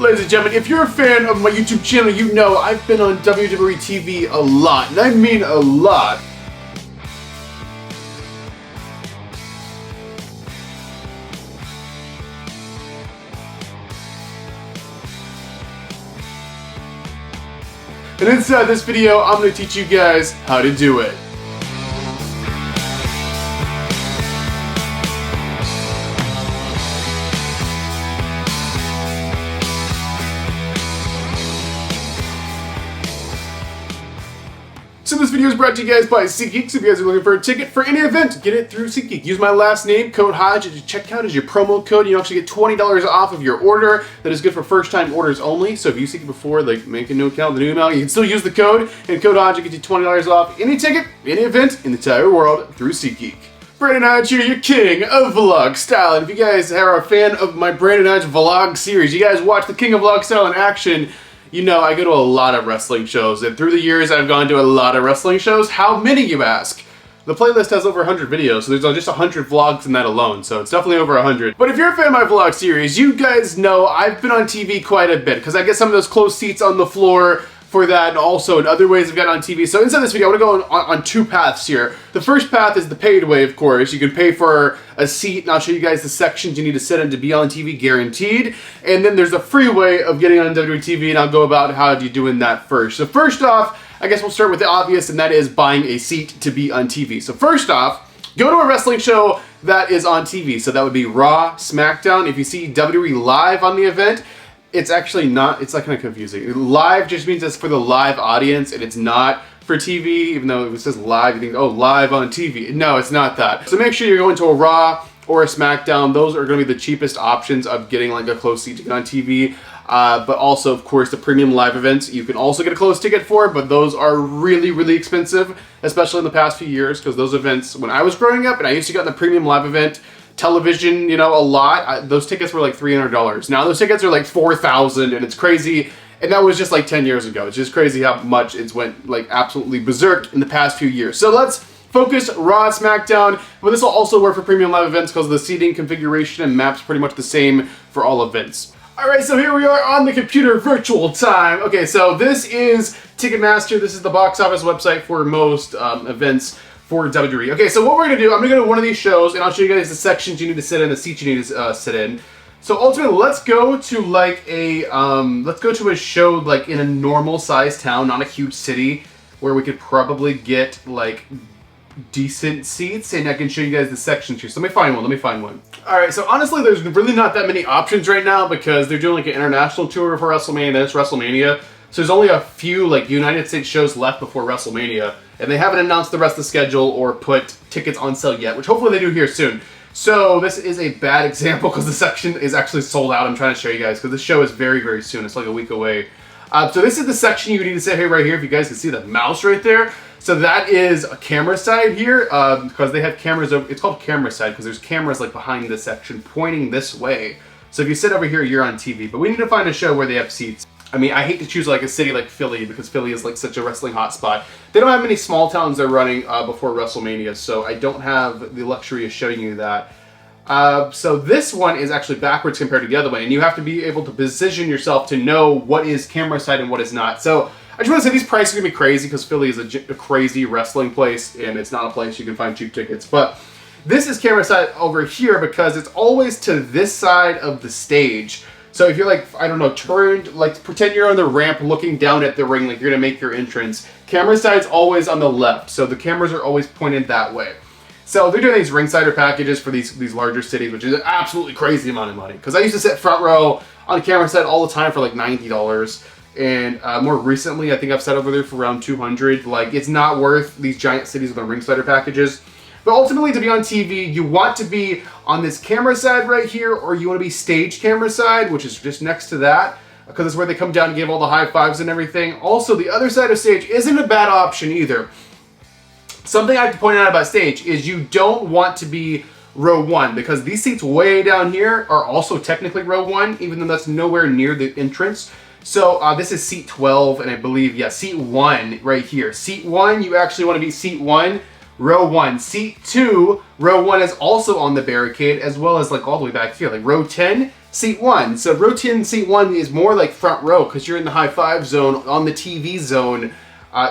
Ladies and gentlemen, if you're a fan of my YouTube channel, you know I've been on WWE TV a lot, and I mean a lot. And inside this video, I'm going to teach you guys how to do it. So this video is brought to you guys by SeatGeek. So if you guys are looking for a ticket for any event, get it through SeatGeek. Use my last name, code Hodge, at your checkout as your promo code. You actually get $20 off of your order. That is good for first-time orders only. So if you SeatGeek before, like make a new account with a new email, you can still use the code. And code Hodge will get you $20 off any ticket, any event in the entire world through SeatGeek. Brandon Hodge here, your king of vlog style. And if you guys are a fan of my Brandon Hodge vlog series, you guys watch the king of vlog style in action. You know, I go to a lot of wrestling shows, and through the years, I've gone to a lot of wrestling shows. How many, you ask? The playlist has over 100 videos, so there's just 100 vlogs in that alone, so it's definitely over 100. But if you're a fan of my vlog series, you guys know I've been on TV quite a bit, because I get some of those closed seats on the floor for that, and also in other ways I've gotten on TV. So inside this video, I want to go on two paths here. The first path is the paid way, of course. You can pay for a seat, and I'll show you guys the sections you need to sit in to be on TV, guaranteed. And then there's a free way of getting on WWE TV, and I'll go about how you're doing that first. So first off, I guess we'll start with the obvious, and that is buying a seat to be on TV. So first off, go to a wrestling show that is on TV. So that would be Raw, SmackDown. If you see WWE Live on the event, it's actually not, it's like kind of confusing. Live just means it's for the live audience, and it's not for TV, even though it says live, you think, oh, live on TV. No, it's not that. So make sure you're going to a Raw or a SmackDown. Those are going to be the cheapest options of getting like a closed seat to get on TV. But also, of course, the premium live events, you can also get a closed ticket for, but those are really, really expensive, especially in the past few years, because those events, when I was growing up, and I used to get on the premium live event, television, you know, a lot. Those tickets were like $300. Now those tickets are like $4,000, and it's crazy. And that was just like 10 years ago. It's just crazy how much it's went like absolutely berserk in the past few years. So let's focus Raw, SmackDown, but this will also work for premium live events because the seating configuration and maps pretty much the same for all events. Alright, so here we are on the computer virtual time. Okay, so this is Ticketmaster. This is the box office website for most events for WWE. Okay, so what we're going to do, I'm going to go to one of these shows, and I'll show you guys the sections you need to sit in, the seats you need to sit in. So ultimately, let's go to like a, show like in a normal sized town, not a huge city, where we could probably get like decent seats, and I can show you guys the sections here. So let me find one. Alright, so honestly, there's really not that many options right now, because they're doing like an international tour for WrestleMania, then it's WrestleMania. So there's only a few like United States shows left before WrestleMania, and they haven't announced the rest of the schedule or put tickets on sale yet, which hopefully they do here soon. So this is a bad example because the section is actually sold out. I'm trying to show you guys because the show is very, very soon. It's like a week away. So this is the section you need to sit here right here. If you guys can see the mouse right there. So that is a camera side here because they have cameras over. It's called camera side because there's cameras like behind this section pointing this way. So if you sit over here, you're on TV. But we need to find a show where they have seats. I mean, I hate to choose like a city like Philly because Philly is like such a wrestling hotspot. They don't have many small towns they're running before WrestleMania, so I don't have the luxury of showing you that. So this one is actually backwards compared to the other one, and you have to be able to position yourself to know what is camera side and what is not. So I just want to say these prices are going to be crazy because Philly is a crazy wrestling place, and it's not a place you can find cheap tickets. But this is camera side over here because it's always to this side of the stage. So if you're like, I don't know, turned, like pretend you're on the ramp looking down at the ring like you're going to make your entrance. Camera side's always on the left, so the cameras are always pointed that way. So they're doing these ringsider packages for these larger cities, which is an absolutely crazy amount of money. Because I used to sit front row on camera side all the time for like $90. And more recently, I think I've sat over there for around $200. Like, it's not worth these giant cities with the ringsider packages. But ultimately, to be on TV, you want to be on this camera side right here, or you want to be stage camera side, which is just next to that, because it's where they come down and give all the high fives and everything. Also, the other side of stage isn't a bad option either. Something I have to point out about stage is you don't want to be row 1, because these seats way down here are also technically row 1, even though that's nowhere near the entrance. So this is seat 12, and I believe, yeah, seat 1 right here. Seat 1, you actually want to be seat 1. Row 1. Seat 2, row 1 is also on the barricade, as well as like all the way back here. Like row 10, seat 1. So row 10, seat 1 is more like front row because you're in the high five zone on the TV zone,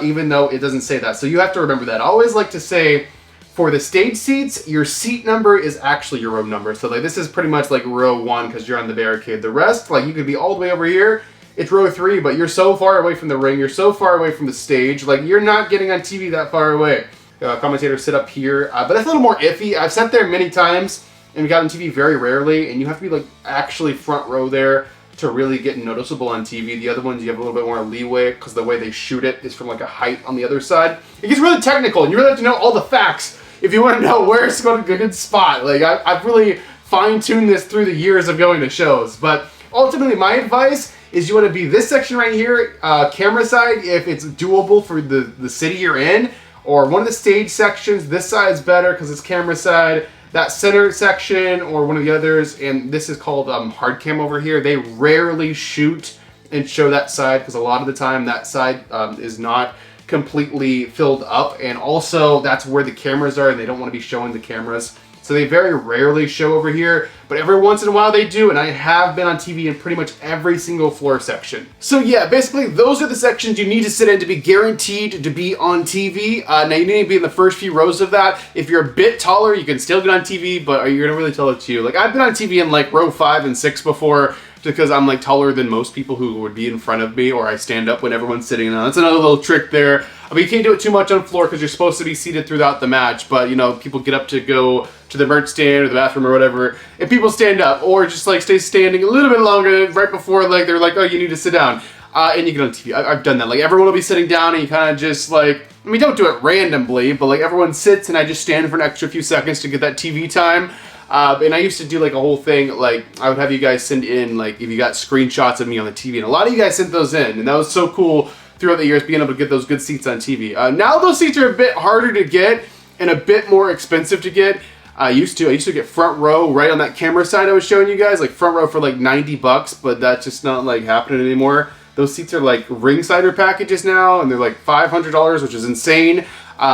even though it doesn't say that. So you have to remember that. I always like to say, for the stage seats, your seat number is actually your row number. So like this is pretty much like row 1 because you're on the barricade. The rest, like you could be all the way over here, it's row 3, but you're so far away from the ring, you're so far away from the stage, like you're not getting on TV that far away. Commentators sit up here, but that's a little more iffy. I've sat there many times and we got on TV very rarely, and you have to be like actually front row there to really get noticeable on TV. The other ones you have a little bit more leeway because the way they shoot it is from like a height on the other side. It gets really technical and you really have to know all the facts if you want to know where it's going to be a good spot. Like I've really fine-tuned this through the years of going to shows, but ultimately my advice is you want to be this section right here, camera side, if it's doable for the city you're in, or one of the stage sections. This side's better because it's camera side. That center section or one of the others, and this is called hard cam over here. They rarely shoot and show that side because a lot of the time that side is not completely filled up, and also that's where the cameras are and they don't want to be showing the cameras. So they very rarely show over here, but every once in a while they do, and I have been on TV in pretty much every single floor section. So yeah, basically those are the sections you need to sit in to be guaranteed to be on TV. Now you need to be in the first few rows of that. If you're a bit taller, you can still get on TV, but you're gonna really tell it to you. Like I've been on TV in like row 5 and 6 before, because I'm like taller than most people who would be in front of me, or I stand up when everyone's sitting down. That's another little trick there. I mean, you can't do it too much on floor because you're supposed to be seated throughout the match, but you know, people get up to go to the merch stand or the bathroom or whatever, and people stand up or just like stay standing a little bit longer right before like they're like, oh, you need to sit down, and you get on TV. I've done that. Like everyone will be sitting down and you kind of just like, I mean, don't do it randomly, but like everyone sits and I just stand for an extra few seconds to get that TV time. And I used to do like a whole thing, like I would have you guys send in like if you got screenshots of me on the TV, and a lot of you guys sent those in, and that was so cool throughout the years being able to get those good seats on TV. Now those seats are a bit harder to get and a bit more expensive to get. I used to get front row right on that camera side I was showing you guys, like front row for like $90, but that's just not like happening anymore. Those seats are like ringsider packages now, and they're like $500, which is insane.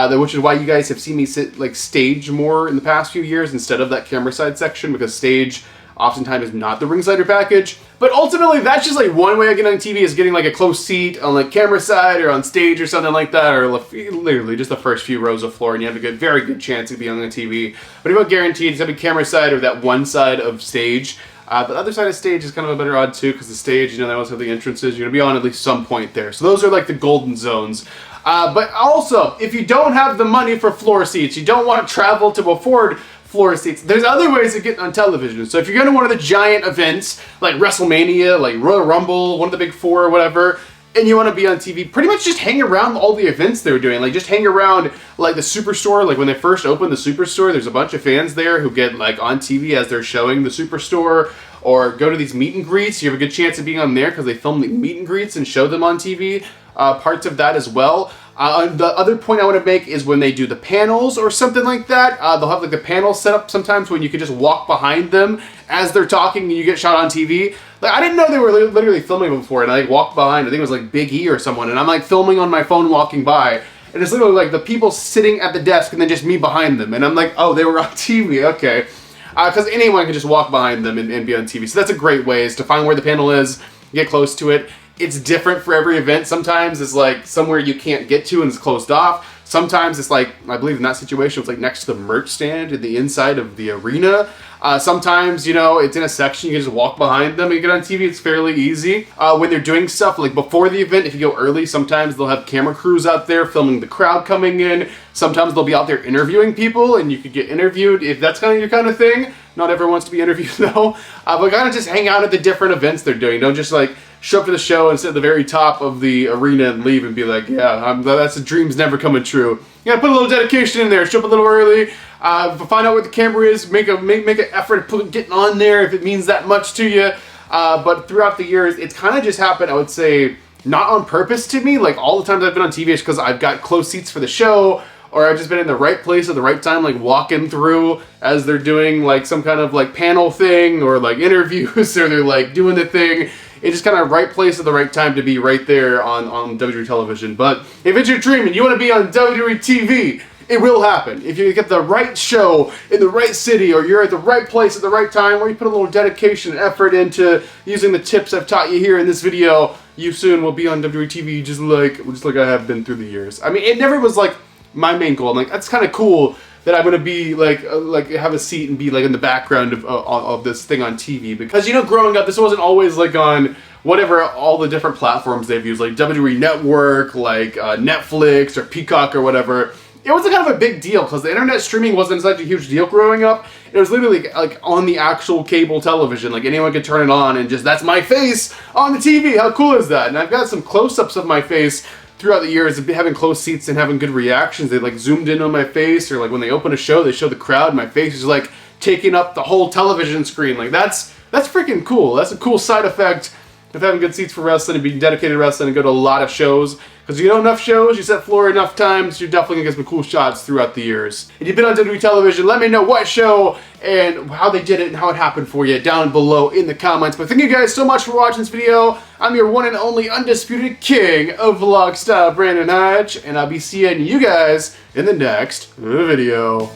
Which is why you guys have seen me sit like stage more in the past few years instead of that camera side section, because stage oftentimes is not the ringsider package. But ultimately, that's just like one way I get on TV, is getting like a close seat on like camera side or on stage or something like that, or literally just the first few rows of floor, and you have a very good chance of being on the TV. But if you're guaranteed, it's gonna be camera side or that one side of stage. The other side of stage is kind of a better odd too, because the stage, you know, they always have the entrances. You're gonna be on at least some point there. So those are like the golden zones. But also, if you don't have the money for floor seats, you don't want to travel to afford floor seats, there's other ways to get on television. So if you're going to one of the giant events, like WrestleMania, like Royal Rumble, one of the big four or whatever, and you want to be on TV, pretty much just hang around all the events they're doing. Like just hang around like the Superstore. Like when they first opened the Superstore, there's a bunch of fans there who get like on TV as they're showing the Superstore, or go to these meet and greets. You have a good chance of being on there because they film the meet and greets and show them on TV. Parts of that as well. The other point I want to make is when they do the panels or something like that, they'll have like the panels set up sometimes when you can just walk behind them as they're talking and you get shot on TV. Like I didn't know they were literally filming before, and I like walked behind, I think it was like Big E or someone, and I'm like filming on my phone walking by, and it's literally like the people sitting at the desk and then just me behind them, and I'm like, oh, they were on TV, okay. Because anyone can just walk behind them and be on TV. So that's a great way, is to find where the panel is, get close to it. It's different for every event. Sometimes it's like somewhere you can't get to and it's closed off. Sometimes it's like, I believe in that situation, it's like next to the merch stand in the inside of the arena. Sometimes, you know, it's in a section, you can just walk behind them and get on TV. It's fairly easy. When they're doing stuff like before the event, if you go early, sometimes they'll have camera crews out there filming the crowd coming in. Sometimes they'll be out there interviewing people and you could get interviewed if that's kind of your kind of thing. Not everyone wants to be interviewed though. But kind of just hang out at the different events they're doing. Don't just like show up to the show and sit at the very top of the arena and leave and be like, yeah, that's the dream's never coming true. You gotta put a little dedication in there. Show up a little early. Find out where the camera is. Make an effort at getting on there if it means that much to you. But throughout the years, it's kind of just happened, I would say, not on purpose to me. Like all the times I've been on TV, it's because I've got close seats for the show, or I've just been in the right place at the right time, like walking through as they're doing like some kind of like panel thing or like interviews, or they're like doing the thing. It's just kind of right place at the right time to be right there on WWE television. But if it's your dream and you want to be on WWE TV It will happen. If you get the right show in the right city, or you're at the right place at the right time, or you put a little dedication and effort into using the tips I've taught you here in this video, you soon will be on WWE TV just like I have been through the years. I mean, it never was like my main goal. I'm like, that's kind of cool that I'm gonna be like have a seat and be like in the background of this thing on TV, because, you know, growing up, this wasn't always like on whatever all the different platforms they've used, like WWE Network, like Netflix or Peacock or whatever. It was a kind of a big deal because the internet streaming wasn't such a huge deal growing up. It was literally like on the actual cable television. Like anyone could turn it on and just, that's my face on the TV. How cool is that? And I've got some close-ups of my face throughout the years of having close seats and having good reactions. They like zoomed in on my face, or like when they open a show, they show the crowd. My face is like taking up the whole television screen. Like that's freaking cool. That's a cool side effect of having good seats for wrestling and being dedicated to wrestling and go to a lot of shows. Because you know enough shows, you set floor enough times, you're definitely going to get some cool shots throughout the years. If you've been on WWE television, let me know what show and how they did it and how it happened for you down below in the comments. But thank you guys so much for watching this video. I'm your one and only undisputed king of vlog style, Brandon Hodge, and I'll be seeing you guys in the next video.